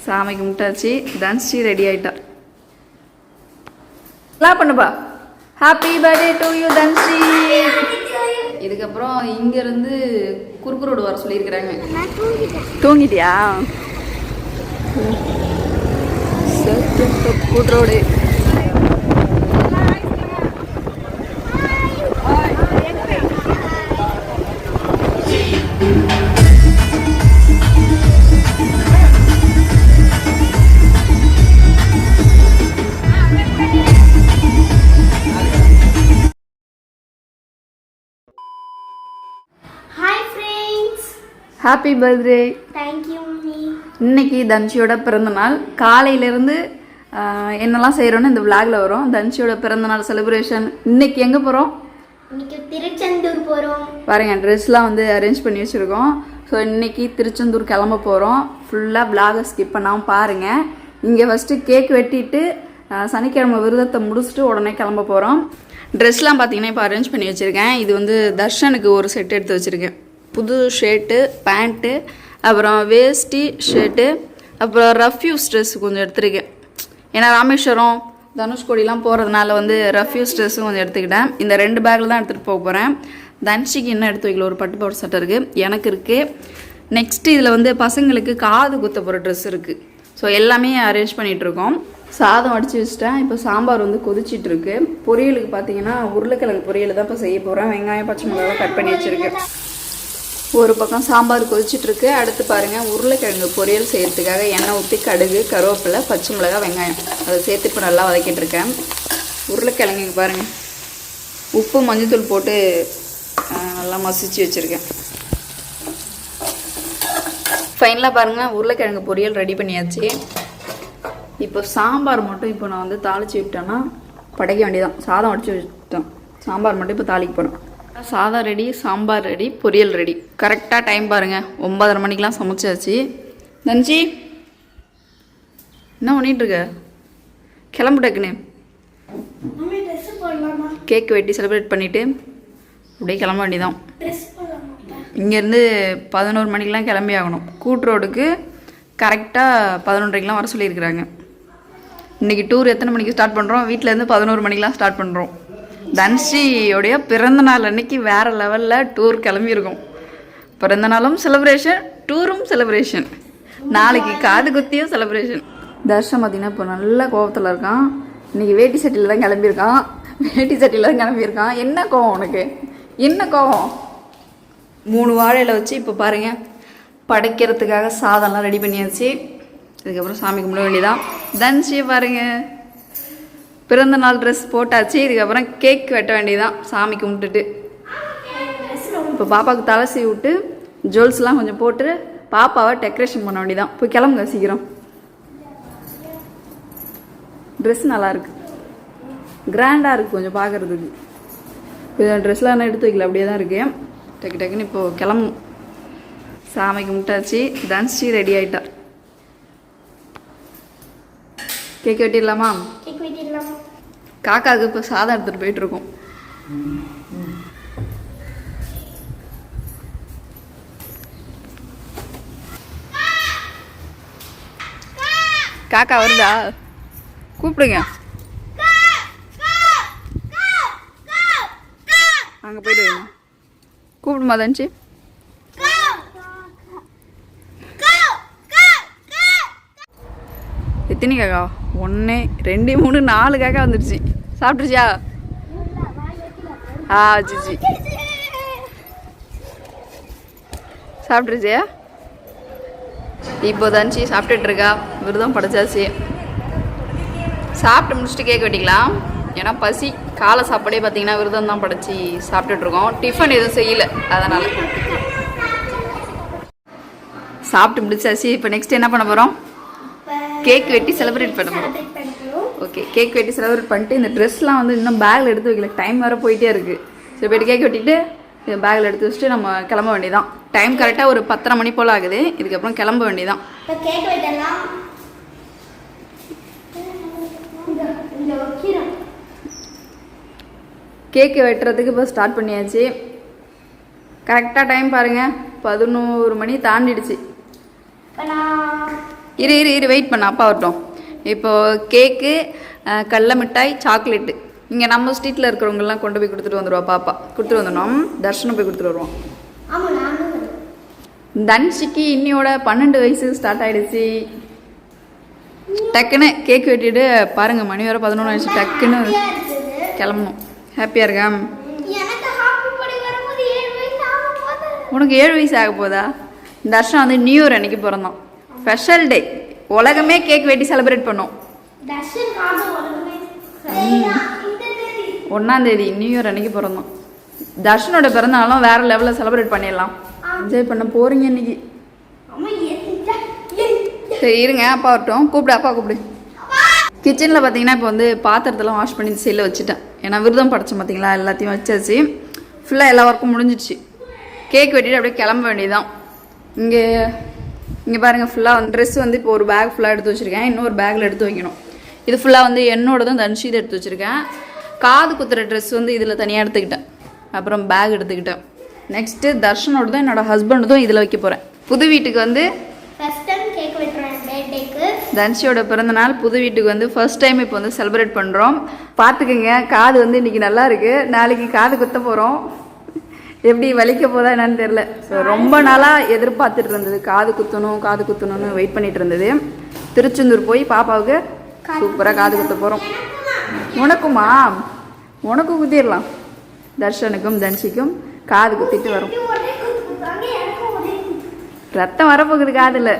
சாமி கும்பிட்டாச்சு. Tan Sri ready ஆயிட்டா. எல்லாம் பண்ணுப்பா. Happy birthday to you Tan Sri. இதுக்கப்புறம் இங்கேருந்து குறுக்கு ரோடு வர சொல்லியிருக்கிறாங்க. தூங்கிட்டியா? குறுக்கு road. Happy birthday. Thank you mummy. இன்னைக்கு தன்ஷியோட பிறந்தநாள். காலையிலேருந்து என்னெல்லாம் செய்கிறோன்னு இந்த விளாகில் வரும். தன்ஷியோட பிறந்தநாள் செலிப்ரேஷன். இன்னைக்கு எங்கே போகிறோம்? இன்னைக்கு திருச்செந்தூர் போகிறோம். பாருங்க, ட்ரெஸ்லாம் வந்து அரேஞ்ச் பண்ணி வச்சுருக்கோம். ஸோ இன்னைக்கு திருச்செந்தூர் கிளம்ப போகிறோம். ஃபுல்லாக விளாகை ஸ்கிப் பண்ணாமல் பாருங்கள். இங்கே ஃபஸ்ட்டு கேக் வெட்டிட்டு சனிக்கிழமை விரதத்தை முடிச்சுட்டு உடனே கிளம்ப போகிறோம். ட்ரெஸ்லாம் பார்த்தீங்கன்னா இப்போ அரேஞ்ச் பண்ணி வச்சுருக்கேன். இது வந்து தர்ஷனுக்கு ஒரு செட் எடுத்து வச்சுருக்கேன். புது ஷர்ட்டு, பேண்ட்டு, அப்புறம் வேஷ்டி ஷர்ட்டு, அப்புறம் ரஃப்யூஸ் ட்ரெஸ் கொஞ்சம் எடுத்துருக்கேன். ஏன்னா ராமேஸ்வரம் தனுஷ்கோடிலாம் போகிறதுனால வந்து ரஃப்யூஸ் ட்ரெஸ்ஸும் கொஞ்சம் எடுத்துக்கிட்டேன். இந்த 2 பேக்கில் தான் எடுத்துகிட்டு போக போகிறேன். தன்ஷிக்கு இன்னும் எடுத்து வைக்கல. ஒரு பட்டு பவர் சட்டை இருக்குது, எனக்கு இருக்குது. நெக்ஸ்ட்டு இதில் வந்து பசங்களுக்கு காது குத்த போகிற ட்ரெஸ் இருக்குது. ஸோ எல்லாமே அரேஞ்ச் பண்ணிகிட்ருக்கோம். சாதம் அடித்து வச்சுட்டேன். இப்போ சாம்பார் வந்து கொதிச்சிட்ருக்கு. பொரியலுக்கு பார்த்தீங்கன்னா உருளைக்கிழங்கு பொரியல் தான் இப்போ செய்ய போகிறேன். வெங்காயம் பச்சை மிளகாய் கட் பண்ணி வச்சுருக்கேன். ஒரு பக்கம் சாம்பார் கொதிச்சிட்ருக்கு. அடுத்து பாருங்கள், உருளைக்கிழங்கு பொரியல் செய்கிறதுக்காக எண்ணெய் ஊற்றி கடுகு, கருவேப்பிலை, பச்சை மிளகாய், வெங்காயம் அதை சேர்த்து இப்போ நல்லா வதக்கிட்டுருக்கேன். உருளைக்கிழங்கு பாருங்கள், உப்பு மஞ்சத்தூள் போட்டு நல்லா மசிச்சு வச்சுருக்கேன். ஃபைனலாக பாருங்கள், உருளைக்கிழங்கு பொரியல் ரெடி பண்ணியாச்சு. இப்போ சாம்பார் மட்டும் இப்போ நான் வந்து தாளித்து விட்டேன்னா படைக்க வேண்டியதான். சாதம் அடித்து வச்சுட்டேன். சாம்பார் மட்டும் இப்போ தாளிக்க போகிறேன். சாதம் ரெடி, சாம்பார் ரெடி, பொரியல் ரெடி. கரெக்டாக டைம் பாருங்கள், 9:30 மணிக்கெலாம் சமைச்சாச்சு. நஞ்சி என்ன பண்ணிகிட்ருக்க? கிளம்பு டக்குன்னு. கேக் வெட்டி செலிப்ரேட் பண்ணிவிட்டு அப்படியே கிளம்ப வேண்டியதான். இங்கேருந்து 11 மணிக்கெலாம் கிளம்பி ஆகணும். கூட்ரோடுக்கு கரெக்டாக 11:30க்கெலாம் வர சொல்லியிருக்கிறாங்க. இன்றைக்கி டூர் எத்தனை மணிக்கு ஸ்டார்ட் பண்ணுறோம்? வீட்டிலேருந்து 11 மணிக்கெலாம் ஸ்டார்ட் பண்ணுறோம். தன்ஷியோடைய பிறந்த நாள் அன்னைக்கு வேறு லெவலில் டூர் கிளம்பியிருக்கோம். பிறந்த நாளும் செலிப்ரேஷன், டூரும் செலிப்ரேஷன், நாளைக்கு காது குத்தியும் செலிப்ரேஷன். தர்ஷன் பார்த்திங்கன்னா இப்போ நல்ல கோபத்தில் இருக்கான். இன்றைக்கி வேட்டி சட்டியில் தான் கிளம்பியிருக்கான். என்ன கோவம் உனக்கு? என்ன கோவம்? 3 வாழையில் வச்சு இப்போ பாருங்கள் படைக்கிறதுக்காக சாதம்லாம் ரெடி பண்ணியாச்சு. இதுக்கப்புறம் சாமி கும்பிட வேண்டியதான். தன்ஷியை பாருங்கள், பிறந்த நாள் ட்ரெஸ் போட்டாச்சு. இதுக்கப்புறம் கேக் வெட்ட வேண்டியதான் சாமி கும்பிட்டுட்டு. இப்போ பாப்பாவுக்கு தலை சீவி விட்டு ஜுவல்ஸ்லாம் கொஞ்சம் போட்டு பாப்பாவை டெக்கரேஷன் பண்ண வேண்டியதான். போய் கிளம்புங்க சீக்கிரம். ட்ரெஸ் நல்லாயிருக்கு, கிராண்டாக இருக்குது கொஞ்சம் பார்க்குறதுக்கு. இப்போ ட்ரெஸ்லாம் என்ன எடுத்து வைக்கல, அப்படியே தான் இருக்கு. டக்கு டக்குன்னு இப்போது கிளம்பும். சாமி கும்பிட்டாச்சு. தன்ஸ்ரீ ரெடி ஆகிட்டா. கேக் வெட்டிடலாமா? காக்காவுக்கு இப்போ சாதம் எடுத்துகிட்டு போயிட்டுருக்கோம். காக்கா வருதா? கூப்பிடுங்க. அங்கே போயிட்டு கூப்பிடுமா தன்ஷி? எத்தனை காக்கா? 1 2 3 4 காக்கா வந்துடுச்சு. சாப்பிட்ருச்சியா? ஜிஜி சாப்பிட்ருச்சியா? இப்போ தன்ஷி சாப்பிட்டுட்டு இருக்கா. விரதம் படைச்சாச்சு. சாப்பிட்டு முடிச்சுட்டு கேக் வெட்டிக்கலாம். ஏன்னா பசி. காலை சாப்பாடே பார்த்தீங்கன்னா விரதம் தான் படைச்சி சாப்பிட்டுட்ருக்கோம். டிஃபன் எதுவும் செய்யலை, அதனால் சாப்பிட்டு முடிச்சாச்சு. இப்போ நெக்ஸ்ட் என்ன பண்ண போகிறோம்? கேக் வெட்டி செலிப்ரேட் பண்ண போகிறோம். ஓகே, கேக் வெட்டி செலிப்ரேட் பண்ணிட்டு இந்த ட்ரெஸ்லாம் வந்து இன்னும் பேக்கில் எடுத்து வைக்கல. டைம் வேறு போயிட்டே இருக்குது. சரி, போய்ட்டு கேக் வெட்டிட்டு பேக்கில் எடுத்து வச்சுட்டு நம்ம கிளம்ப வேண்டியதான். டைம் கரெக்டாக ஒரு 10:30 மணி போல் ஆகுது. இதுக்கப்புறம் கிளம்ப வேண்டியதான். கேக்கு வெட்டுறதுக்கு இப்போ ஸ்டார்ட் பண்ணியாச்சு. கரெக்டாக டைம் பாருங்கள், 11 மணி தாண்டிடுச்சு. இரு வெயிட் பண்ண அப்பா வரட்டும். இப்போது கேக்கு, கடல மிட்டாய், சாக்லேட்டு இங்கே நம்ம ஸ்ட்ரீட்டில் இருக்கிறவங்கெல்லாம் கொண்டு போய் கொடுத்துட்டு வந்துடுவா பாப்பா. கொடுத்துட்டு வந்துடணும். தர்ஷனம் போய் கொடுத்துட்டு வருவோம். தன்ஷிக்கு இன்னியோட 12 வயசு ஸ்டார்ட் ஆகிடுச்சு. டக்குன்னு கேக் வெட்டிட்டு பாருங்க, மணி வர 11 ஆயிடுச்சு. டக்குன்னு கிளம்பணும். ஹாப்பியாக இருக்கா? உனக்கு 7 வயசு ஆக போதா? தர்ஷன் வந்து நியூ இயர் அன்னைக்கு பிறந்தான். Special day. உலகமே கேக் வெட்டி செலிப்ரேட் பண்ணோம். 1ஆம் தேதி நியூ இயர் அன்னைக்கு பிறந்தோம். தர்ஷனோட பிறந்தாலும் வேற லெவலில் செலிப்ரேட் பண்ணிடலாம். என்ஜாய் பண்ண போறீங்க இன்னைக்கு. சரி இருங்க, அப்பா வரட்டும். அப்பா கூப்பிடு. கிச்சனில் பார்த்தீங்கன்னா இப்போ வந்து பாத்திரத்தெல்லாம் வாஷ் பண்ணி சைடில் வச்சுட்டேன். ஏன்னா விரதம் படைச்சோம் பார்த்தீங்களா, எல்லாத்தையும் வச்சாச்சு. ஃபுல்லாக எல்லா ஒர்க்கும் முடிஞ்சிடுச்சு. கேக் வெட்டிட்டு அப்படியே கிளம்ப வேண்டியதுதான். இங்கே பாருங்கள், ஃபுல்லாக ட்ரெஸ் வந்து இப்போ ஒரு பேக் ஃபுல்லாக எடுத்து வச்சுருக்கேன். இன்னொரு பேக்கில் எடுத்து வைக்கணும். இது ஃபுல்லாக வந்து என்னோடதும் தன்ஷிதை எடுத்து வச்சுருக்கேன். காது குத்துற ட்ரெஸ் வந்து இதில் தனியாக எடுத்துக்கிட்டேன். அப்புறம் பேக் எடுத்துக்கிட்டேன். நெக்ஸ்ட்டு தர்ஷனோடதும் என்னோட ஹஸ்பண்டோடதும் இதில் வைக்க போகிறேன். புது வீட்டுக்கு வந்து தன்ஷியோட பிறந்தநாள். புது வீட்டுக்கு வந்து ஃபர்ஸ்ட் டைம் இப்போ வந்து செலிப்ரேட் பண்ணுறோம். பார்த்துக்குங்க, காது வந்து இன்றைக்கி நல்லா இருக்குது. நாளைக்கு காது குத்த போகிறோம். எப்படி வலிக்க போதா என்னன்னு தெரில. ஸோ ரொம்ப நாளாக எதிர்பார்த்துட்டு இருந்தது, காது குத்தணும்னு வெயிட் பண்ணிட்டு இருந்தது. திருச்செந்தூர் போய் பாப்பாவுக்கு சூப்பராக காது குத்த போகிறோம். உனக்கும் குத்திடலாம். தர்ஷனுக்கும் தன்ஷிக்கும் காது குத்திட்டு வரும். ரத்தம் வரப்போகுது காதில்.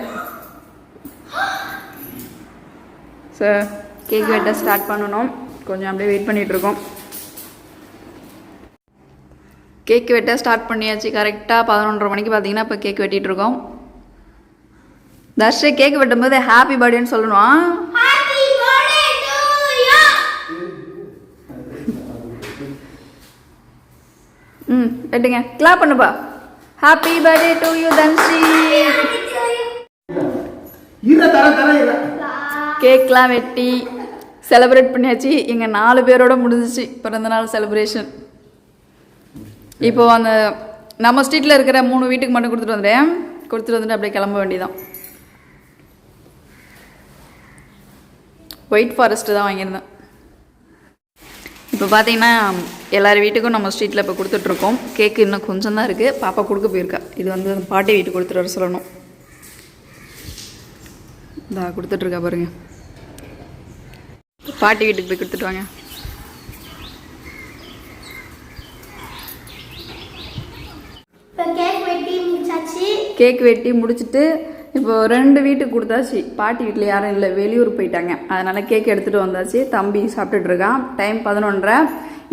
சார் கேக் வெட்ட ஸ்டார்ட் பண்ணணும். கொஞ்சம் அப்படியே வெயிட் பண்ணிகிட்ருக்கோம். கேக் வெட்ட ஸ்டார்ட் பண்ணியாச்சு. கரெக்டாக 11:30 மணிக்கு பார்த்தீங்கன்னா இப்போ கேக் வெட்டிகிட்ருக்கோம். தர்ஷ கேக் வெட்டும்போது ஹாப்பி பர்த்டேன்னு சொல்லணும். வெட்டுங்க, கிளாப் பண்ணுப்பா. Happy birthday to you Dhanshi. கேக்லாம் வெட்டி செலிப்ரேட் பண்ணியாச்சு. எங்கள் 4 பேரோட முடிஞ்சிச்சு பிறந்தநாள் செலிப்ரேஷன். இப்போ அந்த நம்ம ஸ்ட்ரீட்டில் இருக்கிற 3 வீட்டுக்கு மட்டும் கொடுத்துட்டு வந்துட்டு அப்படியே கிளம்ப வேண்டியதான். ஒயிட் ஃபாரஸ்ட்டு தான் வாங்கியிருந்தேன். இப்போ பார்த்தீங்கன்னா எல்லார் வீட்டுக்கும் நம்ம ஸ்ட்ரீட்டில் இப்போ கொடுத்துட்ருக்கோம். கேக்கு இன்னும் கொஞ்சம் தான் இருக்குது. பாப்பா கொடுக்க போயிருக்கா. இது வந்து பாட்டி வீட்டுக்கு கொடுத்துட்டு வர சொல்லணும். இந்தா கொடுத்துட்ருக்கா பாருங்க. பாட்டி வீட்டுக்கு போய் கொடுத்துட்டு வாங்க. கேக் வெட்டி முடிச்சுட்டு இப்போ 2 வீட்டுக்கு கொடுத்தாச்சு. பாட்டி வீட்டில் யாரும் இல்லை, வெளியூர் போயிட்டாங்க. அதனால் கேக் எடுத்துகிட்டு வந்தாச்சு. தம்பி சாப்பிட்டுட்டு இருக்கான். டைம் 11:30.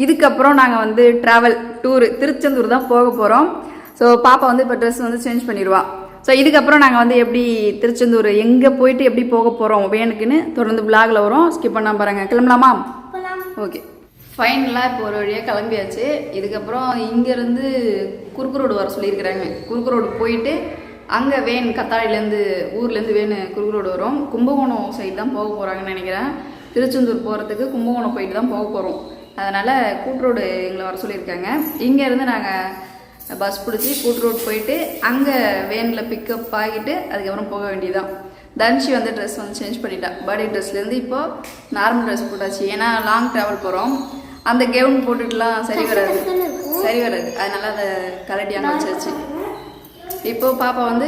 இதுக்கப்புறம் நாங்கள் வந்து ட்ராவல் டூரு திருச்செந்தூர் தான் போக போகிறோம். ஸோ பாப்பா வந்து இப்போ ட்ரெஸ் வந்து சேஞ்ச் பண்ணிடுவா. ஸோ இதுக்கப்புறம் நாங்கள் வந்து எப்படி திருச்செந்தூர் எங்கே போயிட்டு எப்படி போக போகிறோம் வேணுக்குன்னு தொடர்ந்து விளாகில் வரும். ஸ்கிப் பண்ணாமல் பாருங்கள். கிளம்பலாமா? ஓகே, ஃபைனலாக இப்போ ஒரு வழியாக கிளம்பியாச்சு. இதுக்கப்புறம் இங்கேருந்து குறுக்கு ரோடு வர சொல்லியிருக்கிறாங்க. குறுக்கு ரோடு போயிட்டு அங்கே வேன் கத்தாழையிலேருந்து ஊர்லேருந்து வேன் குறுக்கு ரோடு வரும். கும்பகோணம் சைடு தான் போக போகிறாங்கன்னு நினைக்கிறேன். திருச்செந்தூர் போகிறதுக்கு கும்பகோணம் போயிட்டு தான் போக போகிறோம். அதனால் கூட்ரோடு எங்களை வர சொல்லியிருக்காங்க. இங்கேருந்து நாங்கள் பஸ் பிடிச்சி கூட்ரோடு போயிட்டு அங்கே வேனில் பிக்கப் ஆகிட்டு அதுக்கப்புறம் போக வேண்டியதான். தன்ஷி வந்து ட்ரெஸ் வந்து சேஞ்ச் பண்ணிட்டா. பர்த்டே ட்ரெஸ்லேருந்து இப்போது நார்மல் ட்ரெஸ் போட்டாச்சு. ஏன்னா லாங் ட்ராவல் போகிறோம். அந்த கெவுன் போட்டுட்டுலாம் சரி வராது. அதனால் அதை கலட்டி அங்கே வச்சாச்சு. இப்போது பாப்பா வந்து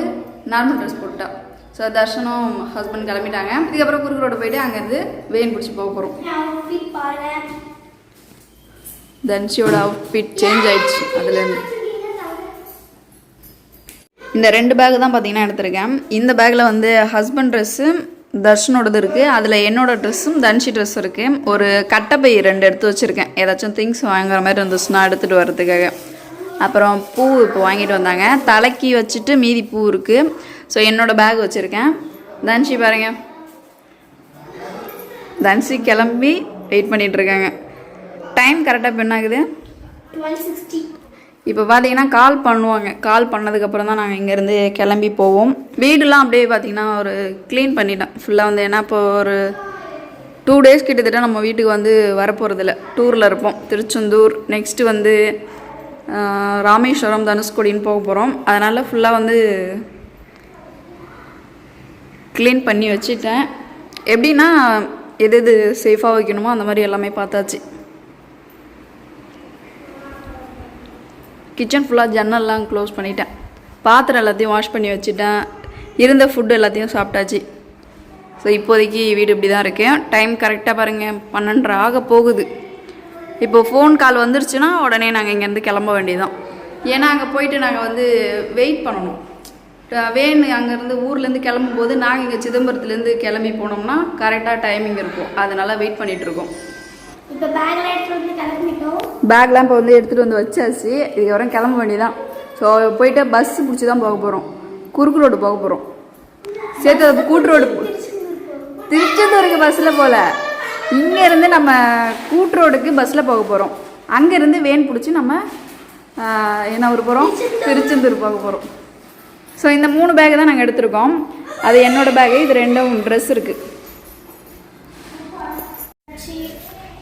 நார்மல் ட்ரெஸ் போட்டுட்டா. ஸோ தர்ஷனும் ஹஸ்பண்ட் கிளம்பிட்டாங்க. இதுக்கப்புறம் குறுக்கு ரோடு போயிட்டு அங்கேருந்து வேன் பிடிச்சி போக போகிறோம். தன்ஷியோட அவுட்ஃபிட் சேஞ்ச் ஆயிடுச்சு. அதுலேருந்து இந்த 2 பேக் தான் பார்த்தீங்கன்னா எடுத்திருக்கேன். இந்த பேக்கில் வந்து ஹஸ்பண்ட் ட்ரெஸ்ஸு தர்ஷனோடது இருக்குது. அதில் என்னோடய ட்ரெஸ்ஸும் தன்ஷி ட்ரெஸ்ஸும் இருக்குது. ஒரு கட்டைப்பை 2 எடுத்து வச்சுருக்கேன். ஏதாச்சும் திங்ஸ் வாங்குற மாதிரி இருந்துச்சுன்னா எடுத்துகிட்டு வர்றதுக்காக. அப்புறம் பூ இப்போ வாங்கிட்டு வந்தாங்க. தலைக்கு வச்சுட்டு மீதி பூ இருக்குது. ஸோ என்னோடய பேக் வச்சுருக்கேன். தன்ஷி பாருங்க, தன்ஷி கிளம்பி வெயிட் பண்ணிகிட்ருக்காங்க. டைம் கரெக்டாக இப்போ என்ன ஆகுது? 12:60. இப்போ பார்த்தீங்கன்னா கால் பண்ணுவாங்க. கால் பண்ணதுக்கப்புறம் தான் நாங்கள் இங்கேருந்து கிளம்பி போவோம். வீடுலாம் அப்படியே பார்த்தீங்கன்னா ஒரு க்ளீன் பண்ணிட்டேன் ஃபுல்லாக வந்து. ஏன்னா இப்போ ஒரு 2 டேஸ் கிட்டத்தட்ட நம்ம வீட்டுக்கு வந்து வரப்போகிறதில்ல. டூரில் இருப்போம். திருச்செந்தூர், நெக்ஸ்ட்டு வந்து ராமேஸ்வரம், தனுஷ்கோடின்னு போக போகிறோம். அதனால் ஃபுல்லாக வந்து க்ளீன் பண்ணி வச்சுட்டேன். எப்படின்னா எது எது சேஃபாக வைக்கணுமோ அந்த மாதிரி எல்லாமே பார்த்தாச்சு. கிச்சன் ஃபுல்லாக ஜன்னல்லாம் க்ளோஸ் பண்ணிட்டேன். பாத்திரம் எல்லாத்தையும் வாஷ் பண்ணி வச்சுட்டேன். இருந்த ஃபுட்டு எல்லாத்தையும் சாப்பிட்டாச்சு. ஸோ இப்போதைக்கு வீடு இப்படி தான் இருக்கேன். டைம் கரெக்டாக பாருங்கள் 12:30 ஆக போகுது. இப்போது ஃபோன் கால் வந்துருச்சுன்னா உடனே நாங்கள் இங்கேருந்து கிளம்ப வேண்டியதுதான். ஏன்னா அங்கே போயிட்டு நாங்கள் வந்து வெயிட் பண்ணணும். வேன் அங்கேருந்து ஊர்லேருந்து கிளம்பும்போது நாங்கள் இங்கே சிதம்பரத்துலேருந்து கிளம்பி போனோம்னா கரெக்டாக டைமிங் இருக்கும். அதனால் வெயிட் பண்ணிகிட்ருக்கோம். இப்போ பேக்லாம் எடுத்துகிட்டு வந்து கிளம்பிட்டோம். பேக்லாம் இப்போ வந்து எடுத்துகிட்டு வந்து வச்சாச்சு. இதுக்கப்புறம் கிளம்ப வேண்டியதான். ஸோ போயிட்டு பஸ்ஸு பிடிச்சி தான் போக போகிறோம். குறுக்கு ரோடு போக போகிறோம். சேர்த்து கூட்டு ரோடு திருச்செந்தூருக்கு பஸ்ஸில் போகல. இங்கேருந்து நம்ம கூட்டு ரோடுக்கு பஸ்ஸில் போக போகிறோம். அங்கேருந்து வேன் பிடிச்சி நம்ம என்ன ஊர் போகிறோம்? திருச்செந்தூர் போக போகிறோம். ஸோ இந்த 3 பேக்கு தான் நாங்கள் எடுத்திருக்கோம். அது என்னோடய பேகு. இது 2 ட்ரெஸ் இருக்குது.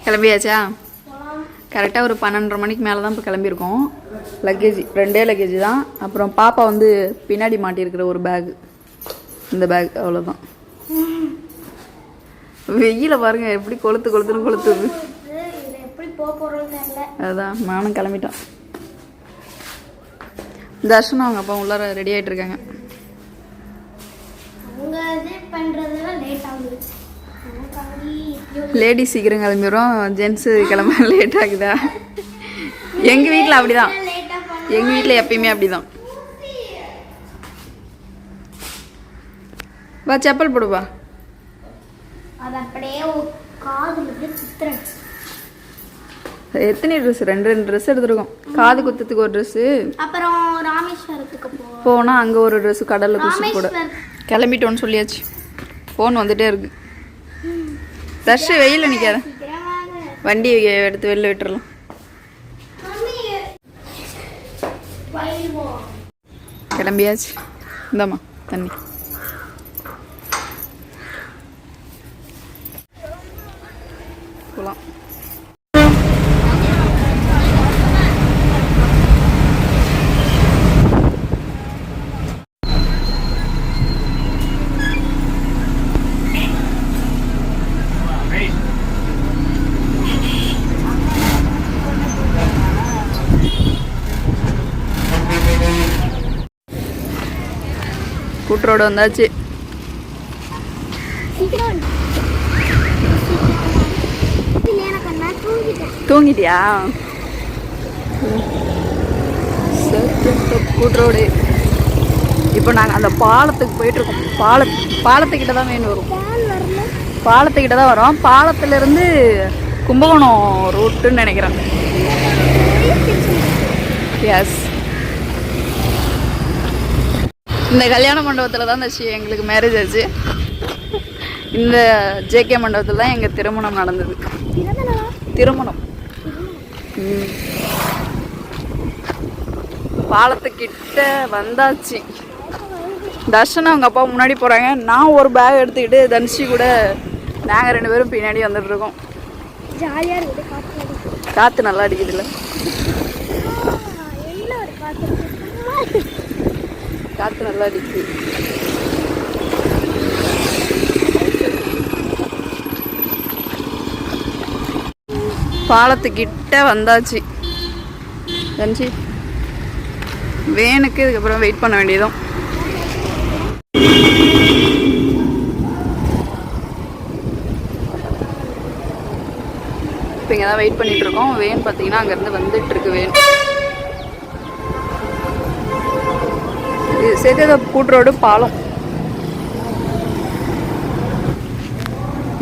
கிளம்பியாச்சா? கரெக்டாக ஒரு 12:30 மணிக்கு மேலே தான் இப்போ கிளம்பியிருக்கோம். லக்கேஜ் 2 லக்கேஜ் தான். அப்புறம் பாப்பா வந்து பின்னாடி மாட்டியிருக்கிற ஒரு பேகு, இந்த பேக், அவ்வளோதான். வெயில பாருங்க எப்படி கொளுத்துன்னு கொளுத்துது. அதுதான் நானும் கிளம்பிட்டோம். தர்ஷனம் அவங்க அப்பா உள்ளார ரெடி ஆகிட்டு இருக்காங்க. லேடிஸ் சீக்கிரம் கிளம்பிடுறோம், ஜென்ஸு கிளம்ப லேட் ஆகுதா? எங்கள் வீட்டில் அப்படிதான். எங்கள் வீட்டில் எப்பயுமே அப்படிதான். வா செப்பல் போடுவா. எத்தனை ட்ரெஸ்? 2 ட்ரெஸ் எடுத்துருக்கோம். காது குத்துறதுக்கு ஒரு ட்ரெஸ்ஸு, அப்புறம் ராமேஸ்வரத்துக்கு போனால் அங்கே ஒரு ட்ரெஸ்ஸு, கடலில் குளிச்சு கூட கிளம்பிட்டோன்னு சொல்லியாச்சு. ஃபோன் வந்துட்டே இருக்கு. தர்ஷு வெயிலில் நிற்காத, வண்டி எடுத்து வெளில விட்டுறலாம். கிளம்பியாச்சு. இந்தாம்மா தண்ணி. போகலாம். கூட்டுரோடு வந்தாச்சு. தூங்கிட்டியா? கூட்டுரோடு. இப்போ நாங்கள் அந்த பாலத்துக்கு போயிட்டுருக்கோம். பாலத்துக்கிட்ட தான் வேணும் வரும். பாலத்துக்கிட்ட தான் வரோம். பாலத்திலேருந்து கும்பகோணம் ரூட்டுன்னு நினைக்கிறேன். எஸ், இந்த கல்யாண மண்டபத்தில் தான் எங்களுக்கு மேரேஜ் ஆச்சு. இந்த ஜேகே மண்டபத்தில் தான் எங்கள் திருமணம் நடந்தது. திருமணம். பாலத்துக்கிட்ட வந்தாச்சு. தர்ஷனா அவங்க அப்பா முன்னாடி போகிறாங்க. நான் ஒரு பேக் எடுத்துக்கிட்டு தனுஷி கூட நாங்கள் 2 பேரும் பின்னாடி வந்துட்டுருக்கோம். ஜாலியாக இருக்குது. காற்று நல்லா அடிக்குதுல்ல? காற்று நல்லா அடிக்குது. பாலத்துக்கிட்ட வந்தாச்சு. தனுஷி வேனுக்கு இதுக்கப்புறம் வெயிட் பண்ண வேண்டியதும். இப்போ இங்கே தான் வெயிட் பண்ணிட்டு இருக்கோம். வேன் பார்த்தீங்கன்னா அங்கேருந்து வந்துட்டு இருக்கு. வேன் இது சேர்த்து கூட்டுரோடு பாலம்.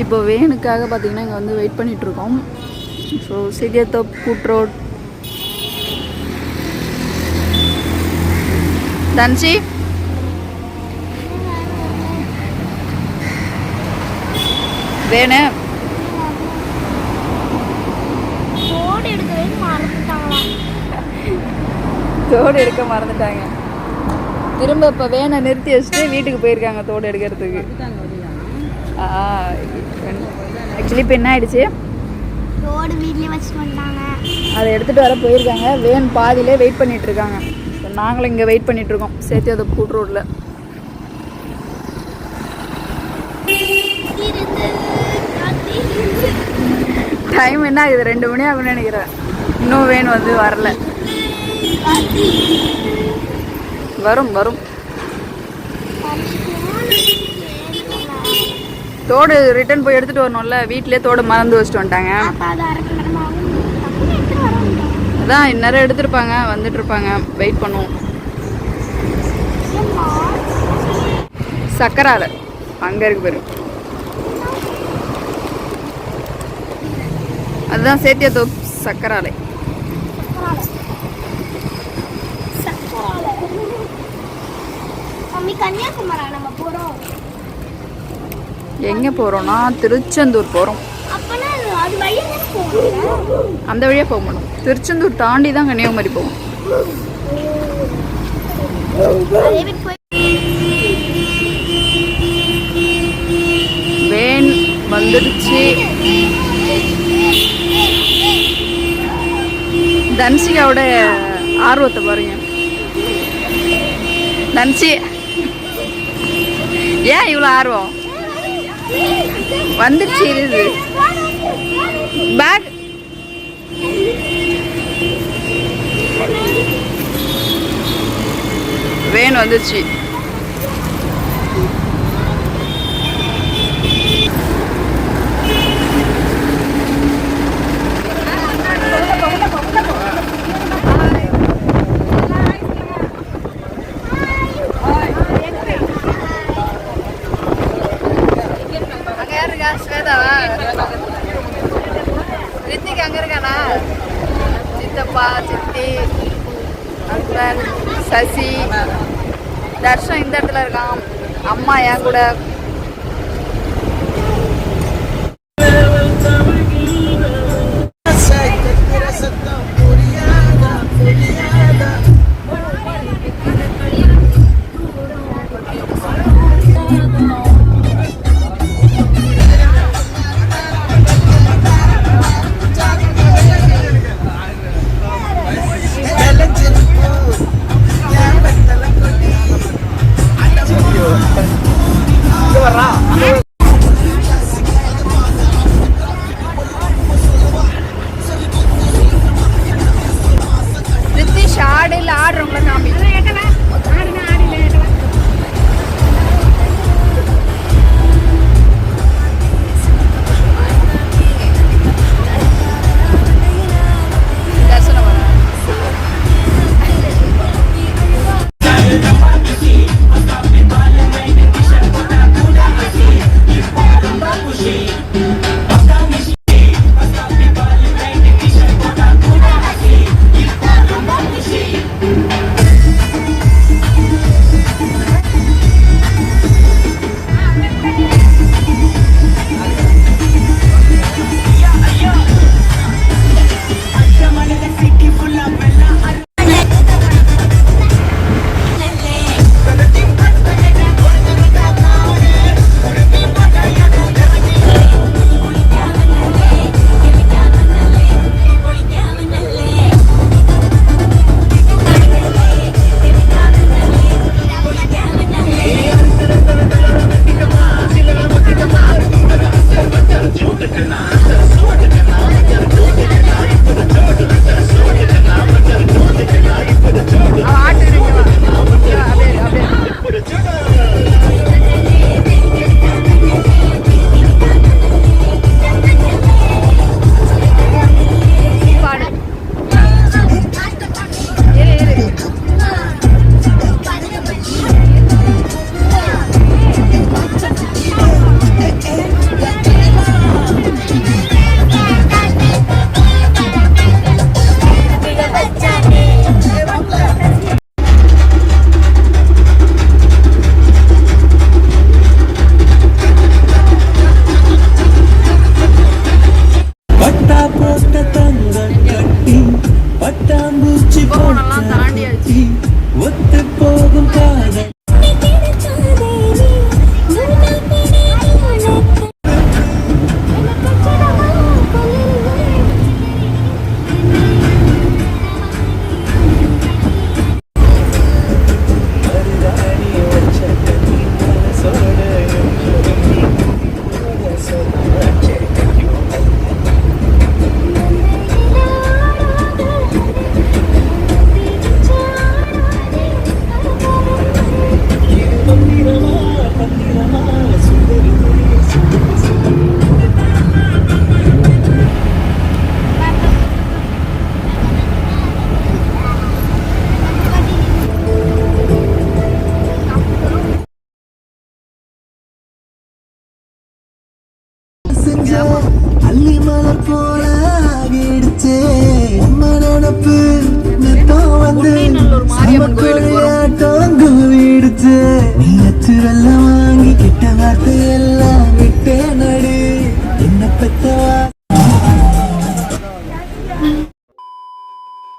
இப்போ வேனுக்காக பார்த்தீங்கன்னா இங்கே வந்து வெயிட் பண்ணிட்டு இருக்கோம். ஸோ சேத்தியாத்தோப்பு கூட்டுரோடு. தன்சி வேணு தோடு எடுக்க மறந்துட்டாங்க. திரும்ப இப்போ வேனை நிறுத்தி வச்சுட்டு வீட்டுக்கு போயிருக்காங்க தோடு எடுக்கிறதுக்கு. ஆக்சுவலி இப்போ என்ன ஆயிடுச்சு, தோடு வீட்லயே வச்சுட்டு வந்தாங்க. அதை எடுத்துகிட்டு வர போயிருக்காங்க. வேன் பாதியிலே வெயிட் பண்ணிட்டு இருக்காங்க. நாங்களும் இங்கே வெயிட் பண்ணிட்டு இருக்கோம் சேத்தியாத்தோப்பு கூட்டு ரோட்டில். டைம் என்ன ஆகுது 2 மணி ஆகும்னு நினைக்கிறேன். இன்னும் வேன் வந்து வரல. வரும் வரும். தோடு ரிட்டர்ன் போய் எடுத்துட்டு வரணும்ல. வீட்லயே தோடு மறந்து வச்சுட்டு வந்துட்டாங்க. அதான் இந்நேரம் எடுத்துருப்பாங்க, வந்துட்டு இருப்பாங்க. வெயிட் பண்ணுவோம். சக்கரால அங்க இருக்கு பேரு. அதுதான் சேத்தியா சக்கராலை. கன்னியாகுமரி நம்ம போறோம். எங்க போறோம்னா திருச்செந்தூர் போறோம். அந்த வழியா போக மாட்டோம். திருச்செந்தூர் தாண்டி தான் கன்னியாகுமரி போவோம். வேன் வந்துடுச்சு. தன்சிகாவோட ஆர்வத்தை பாருங்க. தன்சி ஏன் இவ்வளோ ஆர்வம்? வந்துடுச்சு இது பேக். வேன் வந்துச்சு. ஸ்வேதாவா? ரித்திக் அங்க இருக்கானா? சித்தப்பா, சித்தி, அண்ணன், சசி, தர்ஷன் இந்த இடத்துல இருக்கான். அம்மா என் கூட.